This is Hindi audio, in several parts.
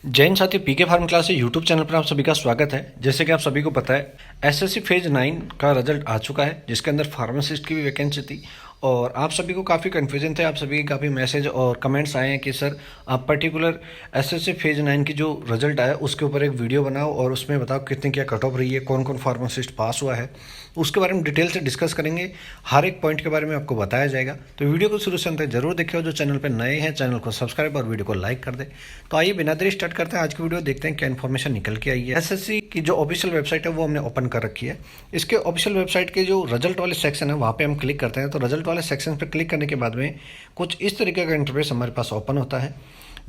जैन साथी पीके फार्म क्लास यूट्यूब चैनल पर आप सभी का स्वागत है। जैसे कि आप सभी को पता है, एसएससी फेज 9 का रिजल्ट आ चुका है, जिसके अंदर फार्मासिस्ट की भी वैकेंसी थी और आप सभी को काफ़ी कन्फ्यूजन थे। आप सभी के काफ़ी मैसेज और कमेंट्स आए हैं कि सर आप पर्टिकुलर एसएससी फेज 9 की जो रिजल्ट आया उसके ऊपर एक वीडियो बनाओ और उसमें बताओ कितनी क्या कट ऑफ रही है, कौन कौन फार्मासिस्ट पास हुआ है। उसके बारे में डिटेल से डिस्कस करेंगे, हर एक पॉइंट के बारे में आपको बताया जाएगा। तो वीडियो को शुरू से अंत तक जरूर देखिए। जो चैनल पर नए हैं चैनल को सब्सक्राइब और वीडियो को लाइक कर दे। तो आइए बिना देरी स्टार्ट करते हैं आज की वीडियो, देखते हैं क्या इन्फॉर्मेशन निकल के आई है। एसएससी की जो ऑफिशियल वेबसाइट है वो हमने ओपन कर रखी है। इसके ऑफिशियल वेबसाइट के जो रिजल्ट वाले सेक्शन है वहाँ पे हम क्लिक करते हैं। तो रिजल्ट वाले सेक्शन पर क्लिक करने के बाद में कुछ इस तरीके का इंटरफेस हमारे पास ओपन होता है,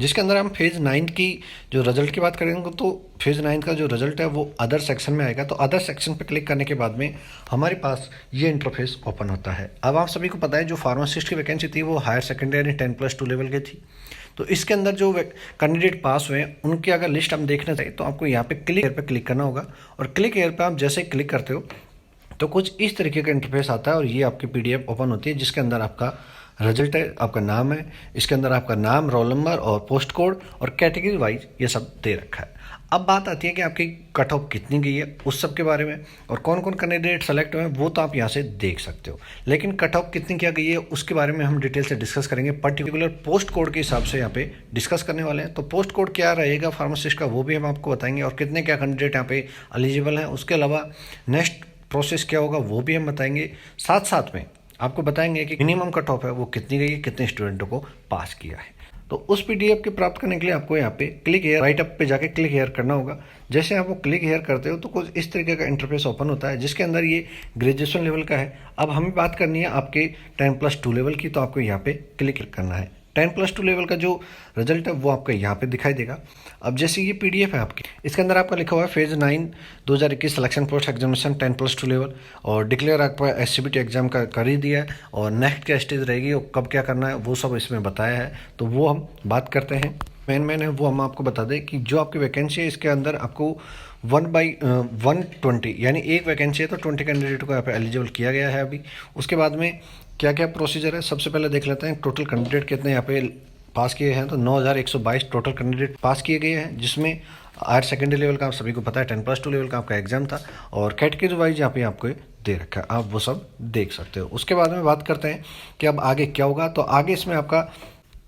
जिसके अंदर हम फेज 9 की जो रिजल्ट की बात करेंगे तो फेज 9 का जो रिजल्ट है वो अदर सेक्शन में आएगा। तो अदर सेक्शन पे क्लिक करने के बाद में हमारे पास ये इंटरफेस ओपन होता है। अब आप सभी को पता है जो फार्मासिस्ट की वैकेंसी थी वो हायर सेकेंडरी यानी 10+2 लेवल की थी। तो इसके अंदर जो कैंडिडेट पास हुए हैं उनकी अगर लिस्ट हम देखना चाहिए तो आपको यहाँ पे क्लिक करना होगा। और क्लिक एयर पे आप जैसे ही क्लिक करते हो तो कुछ इस तरीके का इंटरफेस आता है और ये आपकी पीडीएफ ओपन होती है, जिसके अंदर आपका रिजल्ट है, आपका नाम है, इसके अंदर आपका नाम, रोल नंबर और पोस्ट कोड और कैटेगरी वाइज ये सब दे रखा है। अब बात आती है कि आपकी कट ऑफ कितनी गई है उस सब के बारे में, और कौन कौन कैंडिडेट सेलेक्ट हुए हैं वो तो आप यहाँ से देख सकते हो। लेकिन कट ऑफ कितनी क्या गई है उसके बारे में हम डिटेल से डिस्कस करेंगे। पर्टिकुलर पोस्ट कोड के हिसाब से यहाँ पे डिस्कस करने वाले हैं। तो पोस्ट कोड क्या रहेगा फार्मासिस्ट का वो भी हम आपको बताएंगे, और कितने क्या कैंडिडेट यहाँ पे एलिजिबल हैं। उसके अलावा नेक्स्ट प्रोसेस क्या होगा वो भी हम बताएंगे। साथ साथ में आपको बताएंगे कि मिनिमम कट ऑफ है वो कितनी गई है, कितने स्टूडेंटों को पास किया है। तो उस पीडीएफ के प्राप्त करने के लिए आपको यहाँ पे क्लिक हेयर, राइट अप पे जाके क्लिक हेयर करना होगा। जैसे आप वो क्लिक हेयर करते हो तो कुछ इस तरीके का इंटरफेस ओपन होता है, जिसके अंदर ये ग्रेजुएशन लेवल का है। अब हमें बात करनी है आपके 10+2 लेवल की, तो आपको यहाँ पे क्लिक करना है। 10+2 लेवल का जो रिजल्ट है वो आपको यहाँ पे दिखाई देगा। अब जैसे ये पीडीएफ है आपकी, इसके अंदर आपका लिखा हुआ है phase 9 2021 selection post examination 10+2 level, और डिक्लेयर आपका एससीबीटी एग्जाम का कर ही दिया है, और नेक्स्ट क्या स्टेज रहेगी और कब क्या करना है वो सब इसमें बताया है। तो वो हम बात करते हैं। मेन है वो हम आपको बता दें कि जो आपकी वैकेंसी है इसके अंदर आपको 1/120 यानी एक वैकेंसी है तो 20 कैंडिडेट को यहाँ पे एलिजिबल किया गया है। अभी उसके बाद में क्या क्या प्रोसीजर है सबसे पहले देख लेते हैं। टोटल कैंडिडेट कितने यहाँ पे पास किए हैं, तो 9122 टोटल कैंडिडेट पास किए गए हैं, जिसमें हायर सेकेंडरी लेवल का आप सभी को पता है 10+2 लेवल का आपका एग्जाम था, और कैटेगरी वाइज यहाँ पे आपको दे रखा है, आप वो सब देख सकते हो। उसके बाद में बात करते हैं कि अब आगे क्या होगा। तो आगे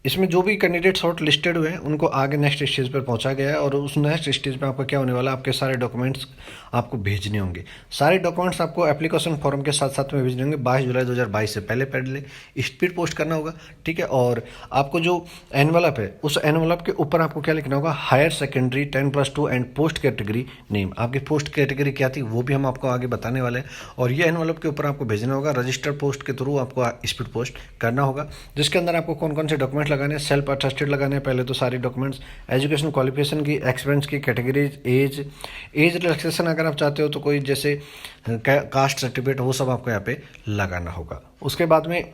इसमें जो भी कैंडिडेट शॉर्ट लिस्टेड हुए हैं उनको आगे नेक्स्ट स्टेज पर पहुंचा गया है, और उस नेक्स्ट स्टेज पे आपका क्या होने वाला है, आपके सारे डॉक्यूमेंट्स आपको भेजने होंगे। सारे डॉक्यूमेंट्स आपको एप्लीकेशन फॉर्म के साथ साथ में भेजने होंगे। 22 जुलाई 2022 से पहले स्पीड पोस्ट करना होगा, ठीक है। और आपको जो एनवलप है उस एनवलप के ऊपर आपको क्या लिखना होगा, higher secondary 10+2 and post category name. आपकी पोस्ट कैटेगरी क्या थी वो भी हम आपको आगे बताने वाले हैं, और ये एनवलप के ऊपर आपको भेजना होगा। रजिस्टर्ड पोस्ट के थ्रू आपको स्पीड पोस्ट करना होगा, जिसके अंदर आपको कौन कौन से डॉक्यूमेंट लगाने हैं, सेल्फ अटेस्टेड लगाने हैं पहले तो सारे डॉक्यूमेंट्स, एजुकेशन क्वालिफिकेशन की, एक्सपीरियंस की, कैटेगरीज, एज रिलैक्सेशन अगर आप चाहते हो तो कोई जैसे कास्ट सर्टिफिकेट वो सब आपको यहाँ पे लगाना होगा। उसके बाद में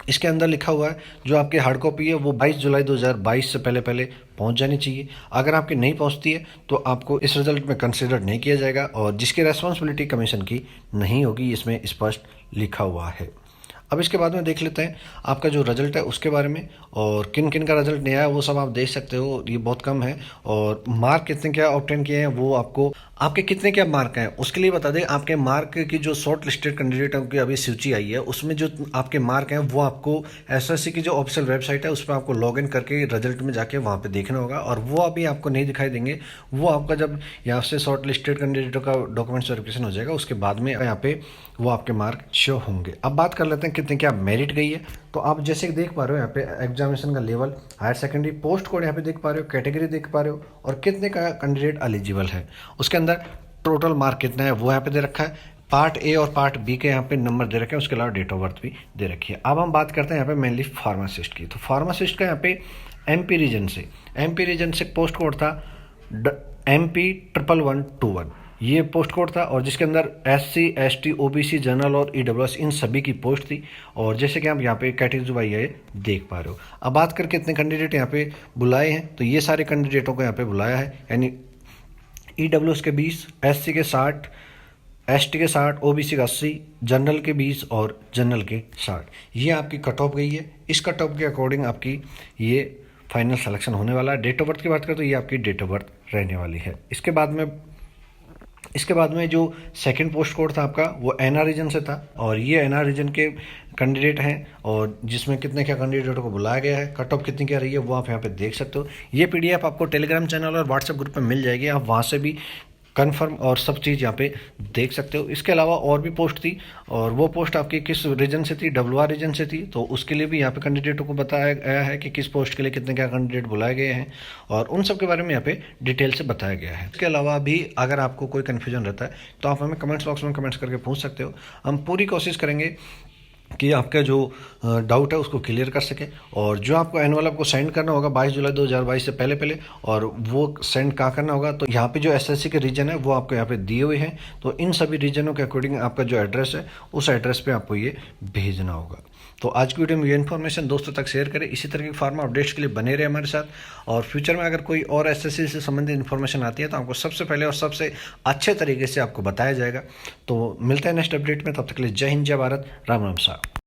इसके अंदर लिखा हुआ है जो आपकी हार्ड कॉपी है वो 22 जुलाई 2022 से पहले पहुंच जानी चाहिए। अगर आपकी नहीं पहुंचती है तो आपको इस रिजल्ट में कंसिडर नहीं किया जाएगा, और जिसकी रेस्पॉन्सिबिलिटी कमीशन की नहीं होगी, इसमें स्पष्ट लिखा हुआ है। अब इसके बाद में देख लेते हैं आपका जो रिजल्ट है उसके बारे में, और किन किन का रिजल्ट नहीं आया वो सब आप देख सकते हो। ये बहुत कम है, और मार्क कितने क्या ऑब्टेन किए हैं वो आपको, आपके कितने क्या मार्क हैं उसके लिए बता दें। आपके मार्क की जो शॉर्ट लिस्टेड कैंडिडेटों की अभी सूची आई है उसमें जो आपके मार्क हैं वो आपको एसएससी की जो ऑफिशियल वेबसाइट है उस पर आपको लॉग इन करके रिजल्ट में जाके वहाँ पे देखना होगा, और वो अभी आपको नहीं दिखाई देंगे। वो आपका जब यहाँ से शॉर्ट लिस्टेड कैंडिडेटों का डॉक्यूमेंट्स वेरिफिकेशन हो जाएगा उसके बाद में यहाँ पे वो आपके मार्क शो होंगे। अब बात कर लेते हैं कितने क्या मेरिट गई है। तो आप जैसे देख पा रहे हो यहाँ पे एग्जामिनेशन का level, higher secondary, post code यहाँ पे देख पा रहे हो, कैटेगरी देख पा रहे हो, और कितने का कैंडिडेट एलिजिबल है। उसके अंदर टोटल मार्क कितना है वो यहाँ पे दे रखा है। पार्ट ए और पार्ट बी के यहाँ पे नंबर दे रखे हैं, उसके अलावा डेट ऑफ बर्थ भी दे रखी है। अब हम बात करते हैं यहाँ पे मेनली फार्मासिस्ट की। तो फार्मासिस्ट का यहाँ पे एमपी रीजन से पोस्ट कोड था MP1121, ये पोस्ट कोड था, और जिसके अंदर SC ST OBC जनरल और EWS इन सभी की पोस्ट थी। और जैसे कि आप यहाँ पे कैटेगरी वाइज ये देख पा रहे हो। अब बात करके कितने कैंडिडेट यहाँ पे बुलाए हैं, तो ये सारे कैंडिडेटों को यहाँ पे बुलाया है, यानी EWS के 20, SC के 60, ST के 60, OBC का 80, जनरल के 20 और जनरल के 60। ये आपकी कट ऑफ गई है। इस कट ऑफ के अकॉर्डिंग आपकी ये फाइनल सिलेक्शन होने वाला है। डेट ऑफ बर्थ की बात करें तो ये आपकी डेट ऑफ बर्थ रहने वाली है। इसके बाद में जो सेकंड पोस्ट कोड था आपका वो एनआर रीजन से था, और ये एनआर रीजन के कैंडिडेट हैं, और जिसमें कितने क्या कैंडिडेटों को बुलाया गया है, कट ऑफ कितनी क्या रही है वो आप यहाँ पे देख सकते हो। ये पीडीएफ आपको टेलीग्राम चैनल और व्हाट्सएप ग्रुप पे मिल जाएगी, आप वहाँ से भी कंफर्म और सब चीज़ यहाँ पे देख सकते हो। इसके अलावा और भी पोस्ट थी, और वो पोस्ट आपकी किस रीजन से थी, डब्ल्यूआर रीजन से थी, तो उसके लिए भी यहाँ पे कैंडिडेटों को बताया गया है कि किस पोस्ट के लिए कितने क्या कैंडिडेट बुलाए गए हैं, और उन सब के बारे में यहाँ पे डिटेल से बताया गया है। इसके अलावा भी अगर आपको कोई कन्फ्यूजन रहता है तो आप हमें कमेंट्स बॉक्स में कमेंट्स करके पूछ सकते हो। हम पूरी कोशिश करेंगे कि आपका जो डाउट है उसको क्लियर कर सके, और जो आपको एनुअल आपको सेंड करना होगा 22 जुलाई 2022 से पहले पहले, और वो सेंड कहाँ करना होगा, तो यहाँ पे जो एसएससी के रीजन है वो आपको यहाँ पे दिए हुए हैं, तो इन सभी रीजनों के अकॉर्डिंग आपका जो एड्रेस है उस एड्रेस पे आपको ये भेजना होगा। तो आज की वीडियो में ये इन्फॉर्मेशन दोस्तों तक शेयर करें। इसी तरह की फार्मा अपडेट्स के लिए बने रहे हमारे साथ, और फ्यूचर में अगर कोई और एसएससी से संबंधित इन्फॉर्मेशन आती है तो आपको सबसे पहले और सबसे अच्छे तरीके से आपको बताया जाएगा। तो मिलते हैं नेक्स्ट अपडेट में, तब तक के लिए जय हिंद, जय भारत, राम राम साहब।